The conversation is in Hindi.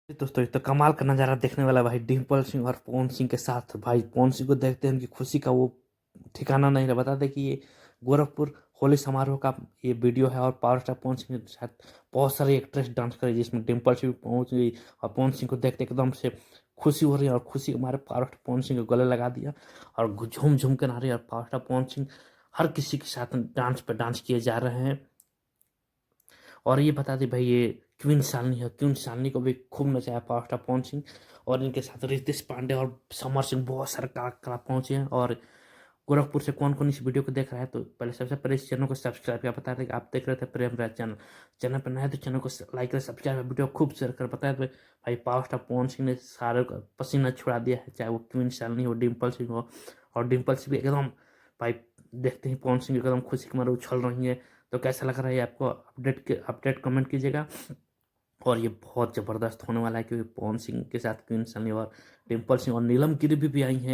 दोस्तों ये तो कमाल का नज़ारा देखने वाला भाई डिम्पल सिंह और पवन सिंह के साथ। भाई पवन सिंह को देखते हैं उनकी खुशी का वो ठिकाना नहीं रहा। बता दें कि ये गोरखपुर होली समारोह का ये वीडियो है और पावर स्टार पवन सिंह के साथ बहुत सारे एक्ट्रेस डांस करे जिसमें डिम्पल सिंह पहुंच गई और पवन सिंह को देखते एकदम से खुशी हो रही है और खुशी हमारे पावर स्टार पवन सिंह को गले लगा दिया और झूम झूम कर आ रही है। और पावर स्टार पवन सिंह हर किसी के साथ डांस पे डांस किए जा रहे हैं। और ये बता दें भाई ये क्वीन शालिनी है, क्वीन शालिनी को भी खूब नचाया पावर स्टार पवन सिंह। और इनके साथ रितेश पांडे और समर सिंह बहुत सारे कलाकार पहुंचे हैं। और गोरखपुर से कौन कौन इस वीडियो को देख रहा है तो पहले सबसे पहले इस चैनल को सब्सक्राइब किया। बता दें कि आप देख रहे थे प्रेम राज चैनल। चैनल पर नया है तो चैनल को लाइक करें, सब्सक्राइब, वीडियो खूब शेयर कर। बताया तो भाई पावर स्टार पवन सिंह ने सारे का पसीना छुड़ा दिया है, चाहे वो क्वीन शालिनी हो, डिम्पल सिंह हो। और डिम्पल सिंह भी एकदम भाई देखते ही पवन सिंह एकदम खुशी के मारे उछल रही है। तो कैसा लग रहा है ये आपको? अपडेट कमेंट कीजिएगा। और ये बहुत ज़बरदस्त होने वाला है क्योंकि पवन सिंह के साथ क्वीन सनी और डिम्पल सिंह और नीलम गिरी भी आई हैं।